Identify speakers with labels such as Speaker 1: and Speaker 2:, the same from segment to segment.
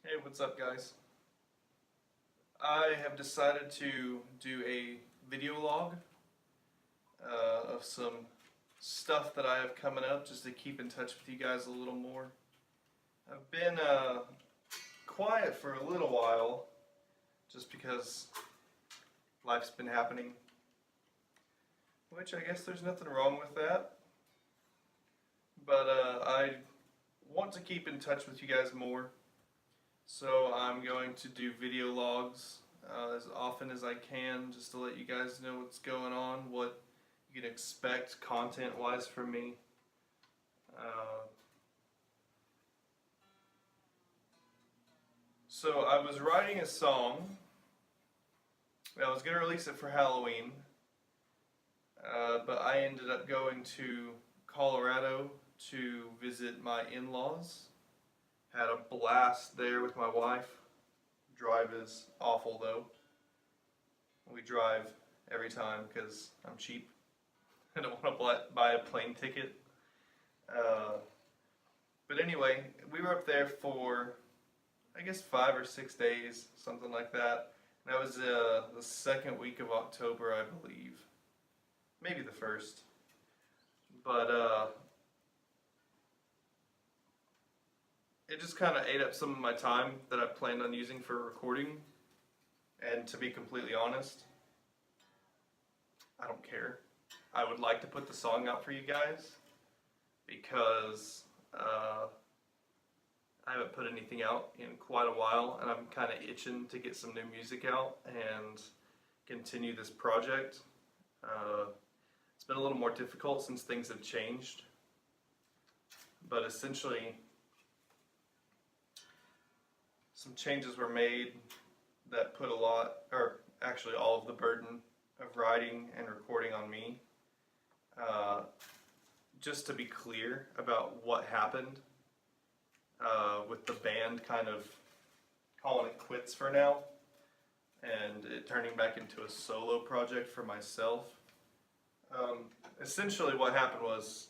Speaker 1: Hey, what's up, guys? I have decided to do a video log of some stuff that I have coming up just to keep in touch with you guys a little more. I've been quiet for a little while just because life's been happening, which I guess there's nothing wrong with that. But I want to keep in touch with you guys more. So I'm going to do video logs as often as I can just to let you guys know what's going on, what you can expect content-wise from me. Uh, so I was writing a song. I was going to release it for Halloween, but I ended up going to Colorado to visit my in-laws. Had a blast there with my wife. Drive is awful though. We drive every time because I'm cheap. I don't want to buy a plane ticket. But anyway, we were up there for, I guess, 5 or 6 days, something like that. And that was the second week of October, I believe. Maybe the first. But it just kind of ate up some of my time that I planned on using for recording. And to be completely honest, I don't care. I would like to put the song out for you guys because I haven't put anything out in quite a while, and I'm kind of itching to get some new music out and continue this project. It's been a little more difficult since things have changed, but essentially some changes were made that put a lot, or actually all of the burden of writing and recording on me. Just to be clear about what happened with the band kind of calling it quits for now and it turning back into a solo project for myself. Essentially what happened was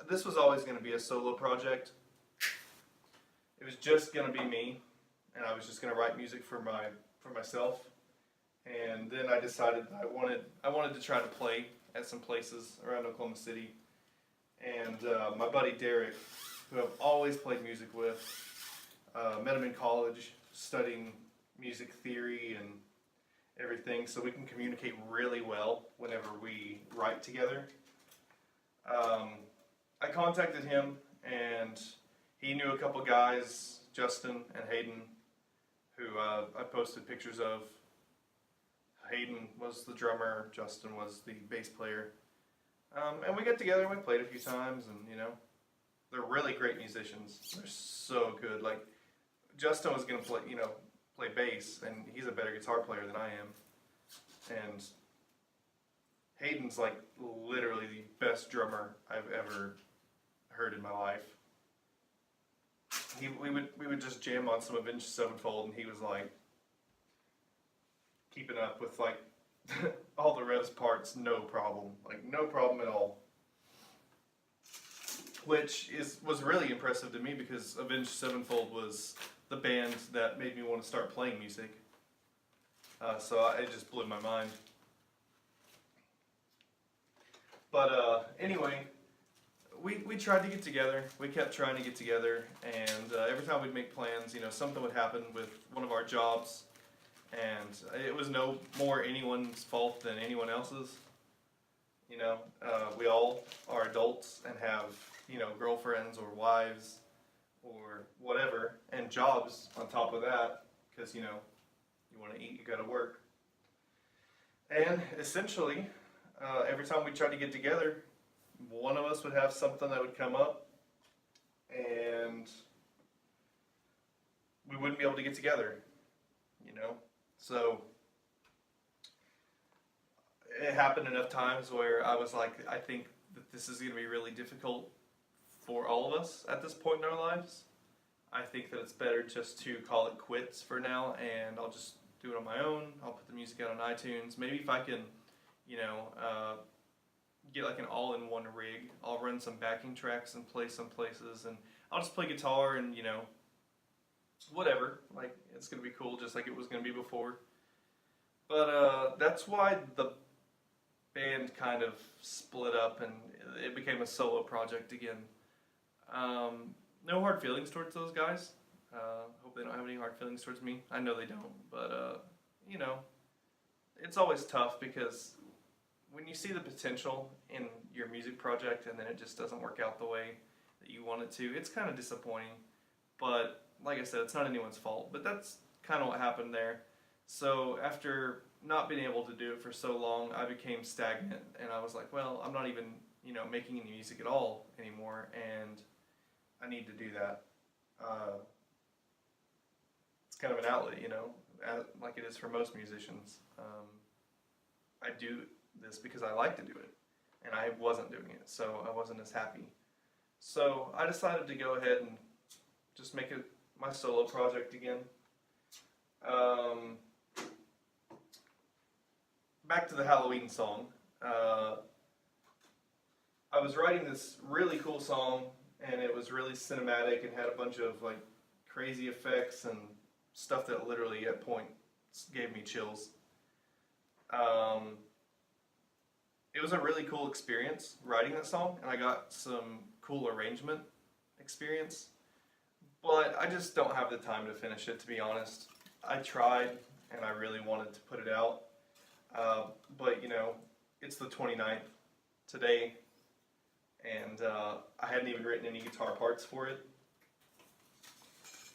Speaker 1: this was always going to be a solo project. It was just going to be me, and I was just going to write music for myself. And then I decided I wanted to try to play at some places around Oklahoma City. And my buddy Derek, who I've always played music with, met him in college studying music theory and everything, so we can communicate really well whenever we write together. I contacted him, and he knew a couple guys, Justin and Hayden, who I posted pictures of. Hayden was the drummer, Justin was the bass player. And we got together and we played a few times, and they're really great musicians. They're so good. Like, Justin was gonna play bass, and he's a better guitar player than I am. And Hayden's like literally the best drummer I've ever heard in my life. We would just jam on some Avenged Sevenfold, and he was like keeping up with like all the rest parts, no problem, like no problem at all. Which was really impressive to me because Avenged Sevenfold was the band that made me want to start playing music. So it just blew my mind. But anyway, we tried to get together. We kept trying to get together, and every time we'd make plans, something would happen with one of our jobs, and it was no more anyone's fault than anyone else's. We all are adults and have, girlfriends or wives or whatever, and jobs on top of that, because, you want to eat, you got to work. And essentially, every time we tried to get together, one of us would have something that would come up, and we wouldn't be able to get together, So it happened enough times where I was like, I think that this is going to be really difficult for all of us at this point in our lives. I think that it's better just to call it quits for now, and I'll just do it on my own. I'll put the music out on iTunes. Maybe if I can, get like an all-in-one rig, I'll run some backing tracks and play some places, and I'll just play guitar and, whatever. Like, it's gonna be cool, just like it was gonna be before. But that's why the band kind of split up and it became a solo project again. No hard feelings towards those guys. Hope they don't have any hard feelings towards me. I know they don't, but you know, it's always tough because when you see the potential in your music project and then it just doesn't work out the way that you want it to, it's kind of disappointing. But like I said, it's not anyone's fault. But that's kind of what happened there. So after not being able to do it for so long, I became stagnant, and I was like, well, I'm not even, making any music at all anymore, and I need to do that. It's kind of an outlet, like it is for most musicians. I do this because I like to do it, and I wasn't doing it, so I wasn't as happy. So I decided to go ahead and just make it my solo project again. Back to the Halloween song. I was writing this really cool song, and it was really cinematic and had a bunch of like crazy effects and stuff that literally at points gave me chills. It was a really cool experience writing that song, and I got some cool arrangement experience, but I just don't have the time to finish it, to be honest. I tried, and I really wanted to put it out, but it's the 29th today, and I hadn't even written any guitar parts for it.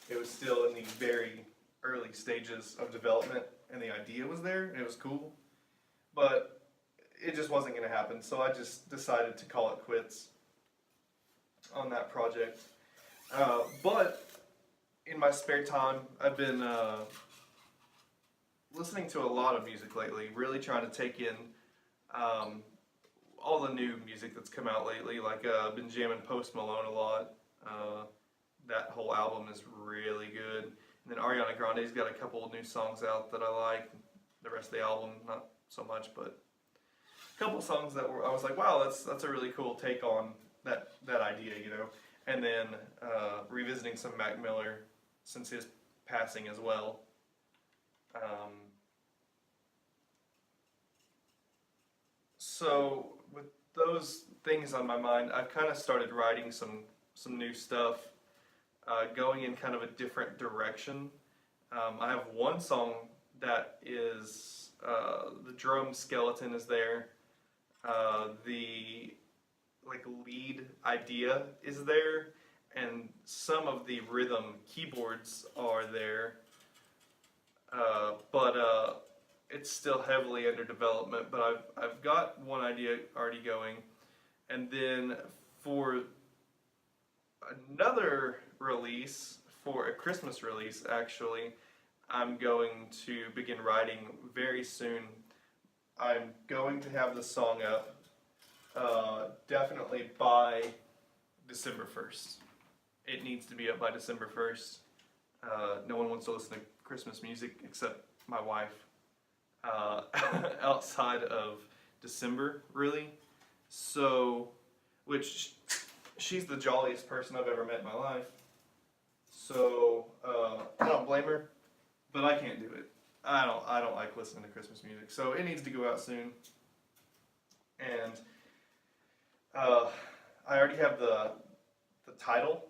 Speaker 1: It was still in the very early stages of development, and the idea was there, and it was cool, but it just wasn't going to happen, so I just decided to call it quits on that project. But in my spare time, I've been listening to a lot of music lately, really trying to take in all the new music that's come out lately. Like, I've been jamming Post Malone a lot. That whole album is really good. And then Ariana Grande's got a couple of new songs out that I like. The rest of the album, not so much, but a couple of songs that I was like, wow, that's a really cool take on that idea, And then revisiting some Mac Miller since his passing as well. So with those things on my mind, I've kind of started writing some new stuff, going in kind of a different direction. I have one song that is the drum skeleton is there, the lead idea is there, and some of the rhythm keyboards are there, but it's still heavily under development. But I've got one idea already going, and then for another release, for a Christmas release actually, I'm going to begin writing very soon. I'm going to have the song up definitely by December 1st. It needs to be up by December 1st. No one wants to listen to Christmas music except my wife outside of December, really. So, which she's the jolliest person I've ever met in my life. So, I don't blame her, but I can't do it. I don't like listening to Christmas music, so it needs to go out soon. And I already have the title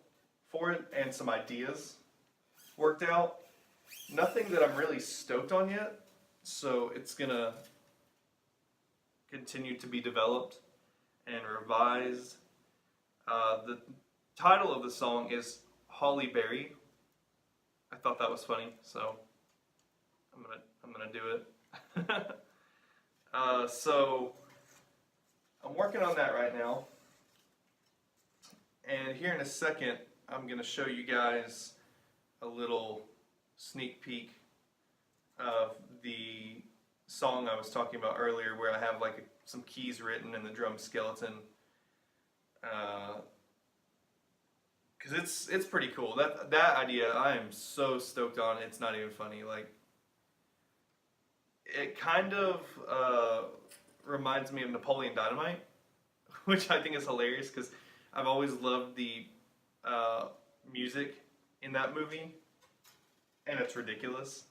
Speaker 1: for it and some ideas worked out. Nothing that I'm really stoked on yet, so it's gonna continue to be developed and revised. The title of the song is Holly Berry. I thought that was funny, so I'm gonna do it. So I'm working on that right now, and here in a second I'm gonna show you guys a little sneak peek of the song I was talking about earlier, where I have some keys written in the drum skeleton. Because it's pretty cool. That idea I am so stoked on. It's not even funny. It kind of reminds me of Napoleon Dynamite, which I think is hilarious because I've always loved the music in that movie. and it's ridiculous.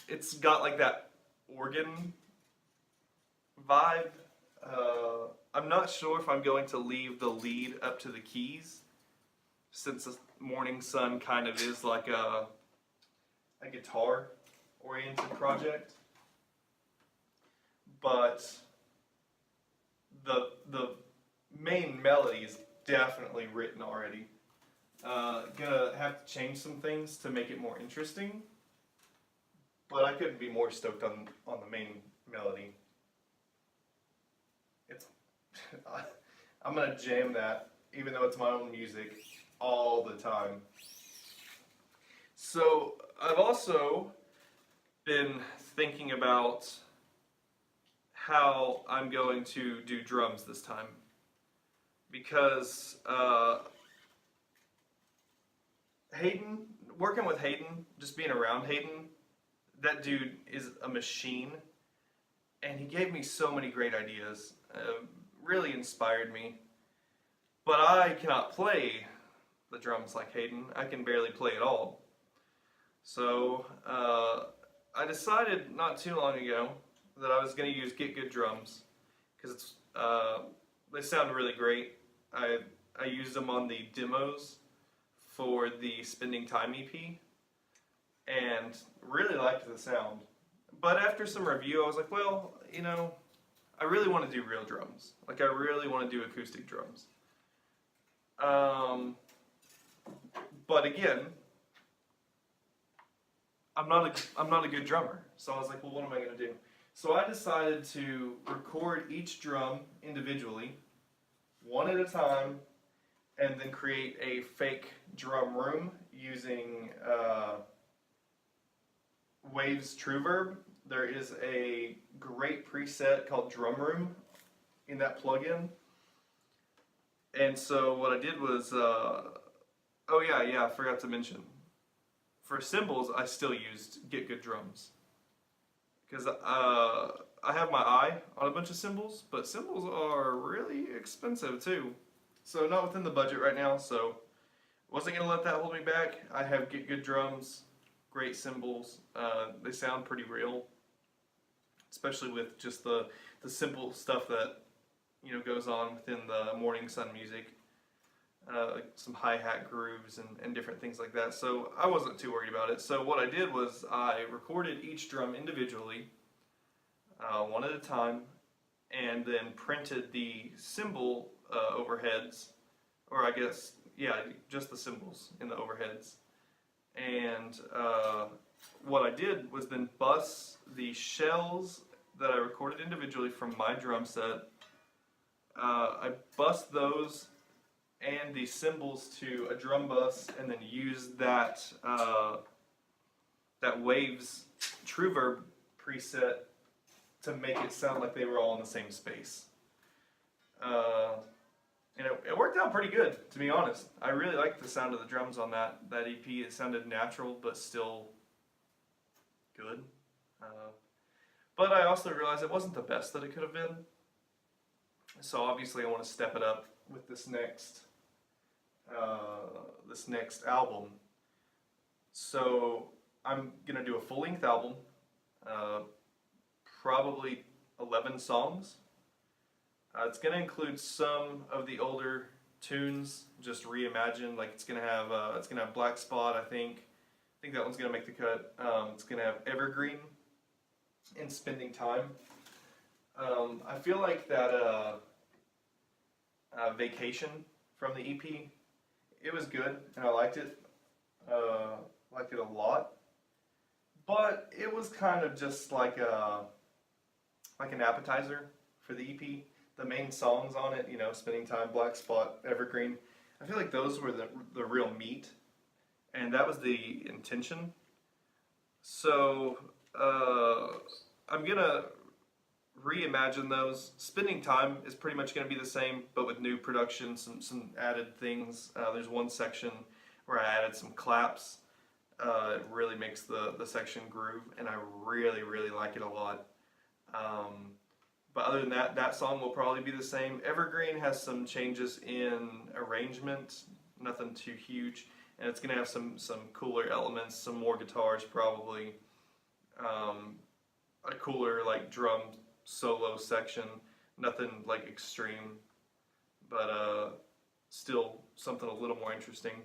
Speaker 1: It's got like that organ vibe. I'm not sure if I'm going to leave the lead up to the keys, since the Morning Sun kind of is like a guitar-oriented project. But the main melody is definitely written already. Gonna have to change some things to make it more interesting, but I couldn't be more stoked on the main melody. It's I'm gonna jam that, even though it's my own music, all the time. So I've also been thinking about how I'm going to do drums this time, because Hayden, working with Hayden, just being around Hayden, that dude is a machine, and he gave me so many great ideas, really inspired me. But I cannot play the drums like Hayden. I can barely play at all. So I decided not too long ago that I was going to use Get Good Drums, because they sound really great. I used them on the demos for the Spending Time EP, and really liked the sound. But after some review, I was like, well, you know, I really want to do real drums. Like, I really want to do acoustic drums. But again, I'm not a good drummer. So I was like, well, what am I going to do? So I decided to record each drum individually, one at a time, and then create a fake drum room using Waves TrueVerb. There is a great preset called Drum Room in that plugin. And so what I did was, oh yeah, I forgot to mention. For cymbals, I still used Get Good Drums, because I have my eye on a bunch of cymbals, but cymbals are really expensive too. So not within the budget right now, so wasn't going to let that hold me back. I have Get Good Drums, great cymbals. They sound pretty real, especially with just the simple stuff that, you know, goes on within the Morning Sun music. Like some hi-hat grooves and different things like that. So I wasn't too worried about it. So what I did was I recorded each drum individually, one at a time, and then printed the cymbal overheads, or I guess, yeah, just the cymbals in the overheads. And what I did was then bus the shells that I recorded individually from my drum set. I bust those and the cymbals to a drum bus, and then use that that Waves TrueVerb preset to make it sound like they were all in the same space. And it worked out pretty good, to be honest. I really liked the sound of the drums on that EP. It sounded natural, but still good. But I also realized it wasn't the best that it could have been. So obviously I want to step it up with this next album. So I'm gonna do a full-length album, probably 11 songs. It's gonna include some of the older tunes, just reimagined. Like it's gonna have Black Spot. I think that one's gonna make the cut. It's gonna have Evergreen and Spending Time. I feel like that Vacation from the EP, it was good, and I liked it. Liked it a lot. But it was kind of just like an appetizer for the EP. The main songs on it, you know, Spending Time, Black Spot, Evergreen, I feel like those were the real meat, and that was the intention. So I'm gonna reimagine those. Spending Time is pretty much going to be the same, but with new production, some added things. There's one section where I added some claps. It really makes the section groove, and I really, really like it a lot. But other than that, that song will probably be the same. Evergreen has some changes in arrangement, nothing too huge. and it's gonna have some cooler elements, some more guitars probably, a cooler like drum solo section, nothing like extreme, but still something a little more interesting.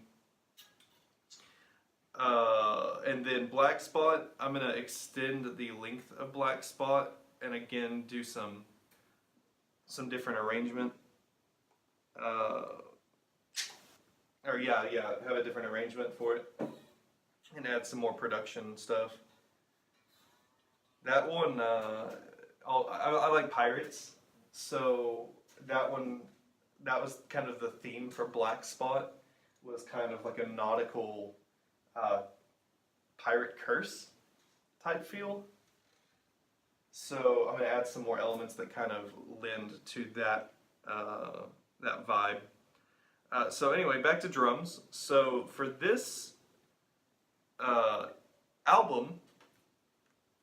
Speaker 1: And then Black Spot, I'm gonna extend the length of Black Spot and again do some different arrangement. Have a different arrangement for it and add some more production stuff. That one, I like pirates, so that one, that was kind of the theme for Black Spot, was kind of like a nautical pirate curse type feel. So I'm going to add some more elements that kind of lend to that that vibe. So anyway, back to drums. So for this album,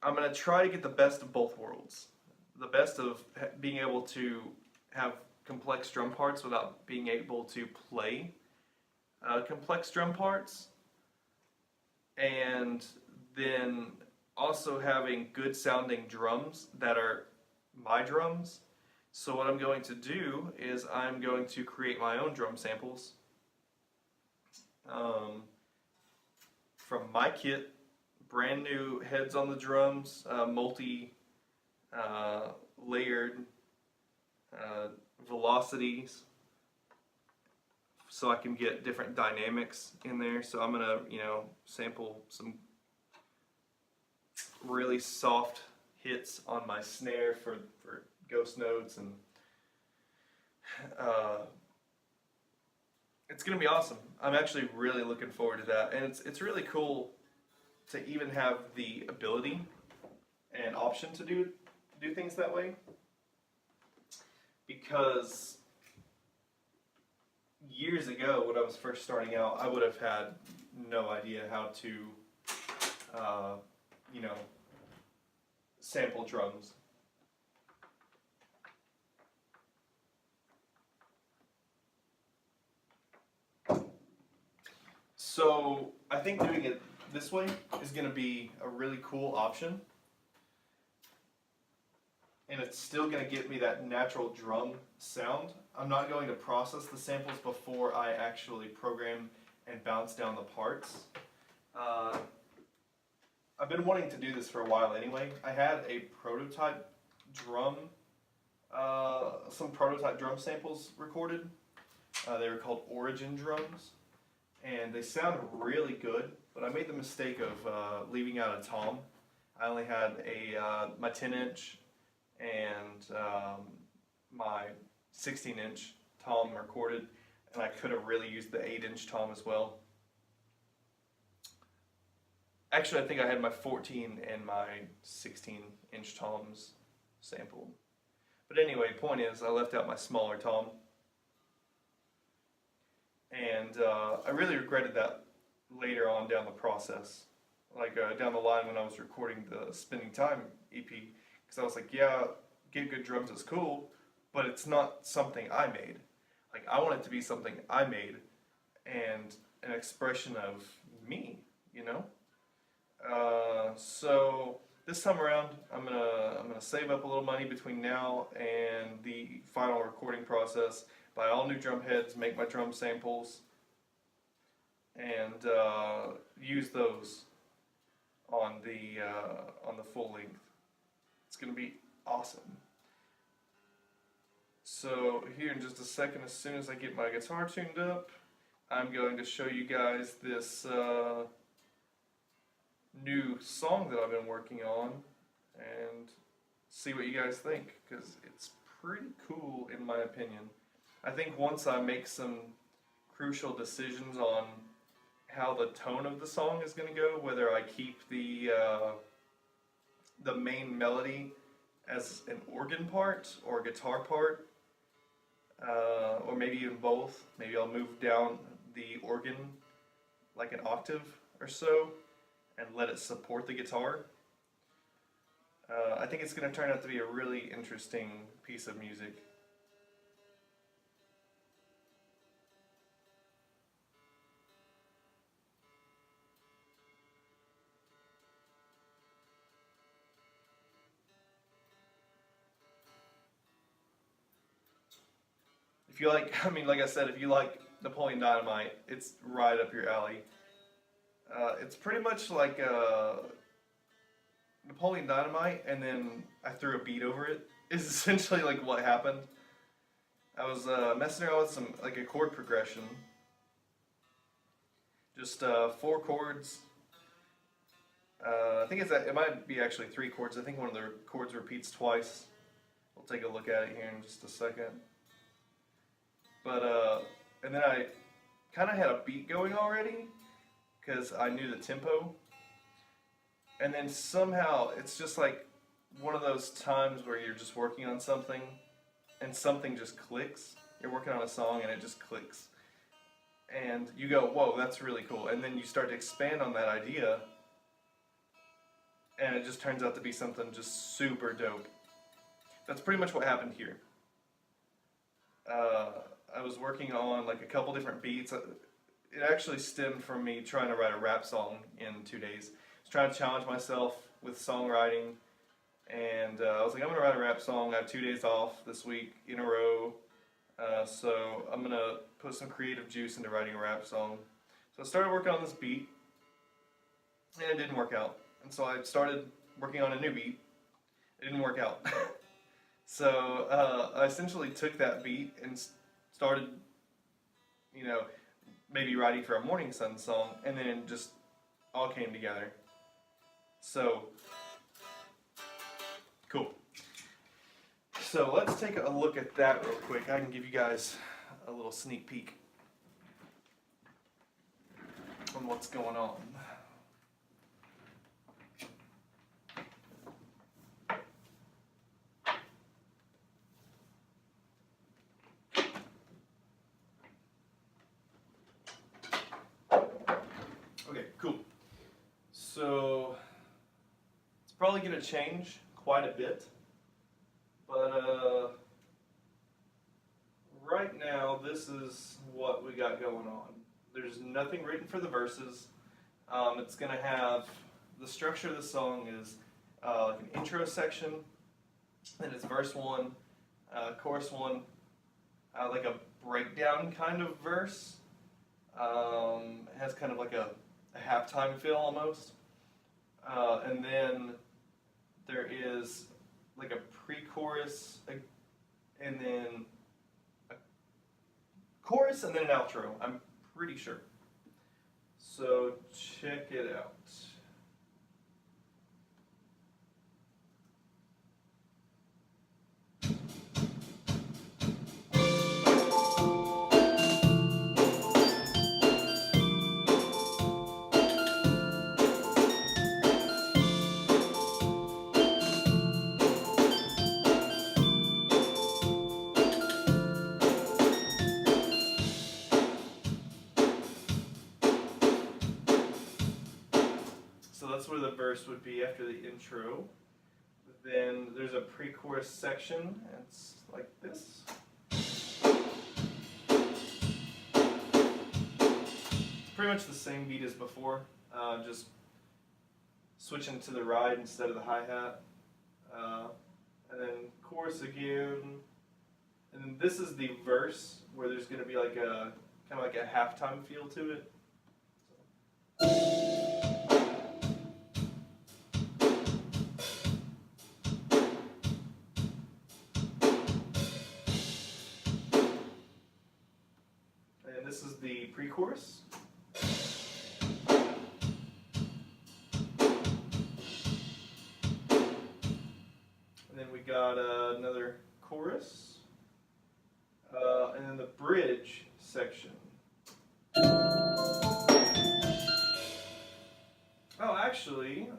Speaker 1: I'm going to try to get the best of both worlds. The best of being able to have complex drum parts without being able to play complex drum parts. And then also having good sounding drums that are my drums. So what I'm going to do is I'm going to create my own drum samples from my kit, brand new heads on the drums, layered velocities, so I can get different dynamics in there. So I'm gonna, sample some really soft hits on my snare for ghost notes, and it's gonna be awesome. I'm actually really looking forward to that, and it's really cool to even have the ability and option to do things that way, because years ago when I was first starting out, I would have had no idea how to sample drums. So I think doing it this way is going to be a really cool option, and it's still going to get me that natural drum sound. I'm not going to process the samples before I actually program and bounce down the parts. I've been wanting to do this for a while anyway. I had a prototype drum, some prototype drum samples recorded. They were called Origin drums, and they sound really good, but I made the mistake of leaving out a tom. I only had my 10-inch and my 16-inch tom recorded, and I could have really used the 8-inch tom as well. Actually, I think I had my 14 and my 16-inch toms sampled. But anyway, point is, I left out my smaller tom. And I really regretted that later on down the process. Like down the line when I was recording the Spending Time EP. Because I was like, yeah, get good drums is cool, but it's not something I made. Like, I want it to be something I made and an expression of me, So this time around, I'm gonna save up a little money between now and the final recording process, buy all new drum heads, make my drum samples, and use those on the full length. It's gonna be awesome. So here in just a second, as soon as I get my guitar tuned up, I'm going to show you guys this new song that I've been working on and see what you guys think, because it's pretty cool in my opinion. I think once I make some crucial decisions on how the tone of the song is going to go, whether I keep the main melody as an organ part or a guitar part, or maybe even both. Maybe I'll move down the organ like an octave or so and let it support the guitar. I think it's going to turn out to be a really interesting piece of music. you like, I mean, like I said, if you like Napoleon Dynamite, it's right up your alley. It's pretty much like Napoleon Dynamite, and then I threw a beat over it. Is essentially like what happened. I was messing around with some like a chord progression, just 4 chords. I think it might be actually 3 chords. I think one of the chords repeats twice. We'll take a look at it here in just a second. But and then I kind of had a beat going already because I knew the tempo. And then somehow it's just like one of those times where you're just working on something and something just clicks. You're working on a song and it just clicks. And you go, whoa, that's really cool. And then you start to expand on that idea and it just turns out to be something just super dope. That's pretty much what happened here. I was working on like a couple different beats. It actually stemmed from me trying to write a rap song in 2 days. I was trying to challenge myself with songwriting, and I was like, I'm going to write a rap song. I have 2 days off this week in a row, so I'm going to put some creative juice into writing a rap song. So I started working on this beat, and it didn't work out. And so I started working on a new beat. It didn't work out. So I essentially took that beat and started, you know, maybe writing for a Morning Sun song, and then it just all came together. So, cool. So let's take a look at that real quick. I can give you guys a little sneak peek on what's going on. Okay, cool. So it's probably going to change quite a bit, but right now this is what we got going on. There's nothing written for the verses. It's going to have, the structure of the song is like an intro section, then it's verse 1, chorus 1, like a breakdown kind of verse. It has kind of like a halftime feel almost. And then there is like a pre-chorus, and then a chorus, and then an outro, I'm pretty sure. So check it out. So that's where the verse would be after the intro. Then there's a pre-chorus section, and it's like this. Pretty much the same beat as before, just switching to the ride instead of the hi-hat. And then chorus again. And then this is the verse where there's going to be like a kind of like a halftime feel to it. And this is the pre-chorus. And then we got another chorus. And then the bridge section. Oh, actually,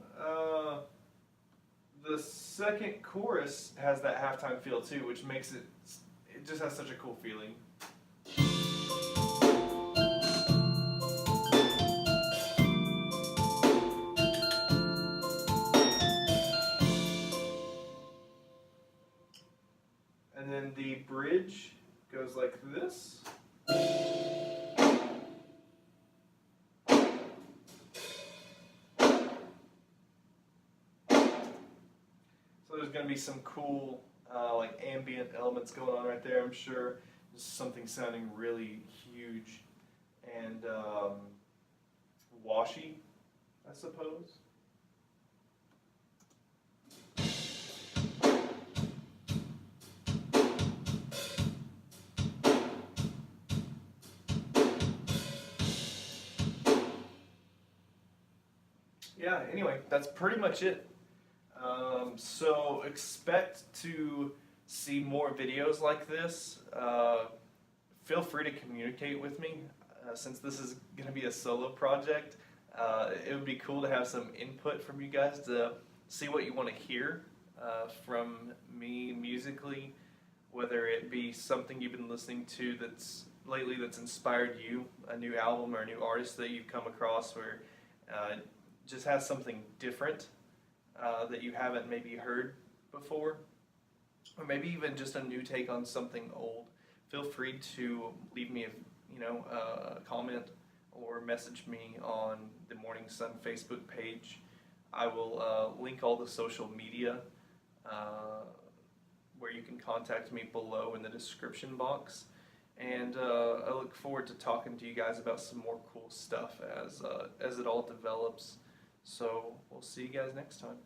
Speaker 1: the second chorus has that halftime feel too, which makes it just has such a cool feeling. And then the bridge goes like this. So there's going to be some cool like ambient elements going on right there, I'm sure. just something sounding really huge and washy, I suppose. Yeah, anyway, that's pretty much it. So expect to see more videos like this. Feel free to communicate with me. Since this is going to be a solo project, it would be cool to have some input from you guys to see what you want to hear from me musically, whether it be something you've been listening to that's inspired you, a new album or a new artist that you've come across where just has something different that you haven't maybe heard before, or maybe even just a new take on something old. Feel free to leave me a comment or message me on the Morning Sun Facebook page. I will link all the social media where you can contact me below in the description box. And I look forward to talking to you guys about some more cool stuff as it all develops. So we'll see you guys next time.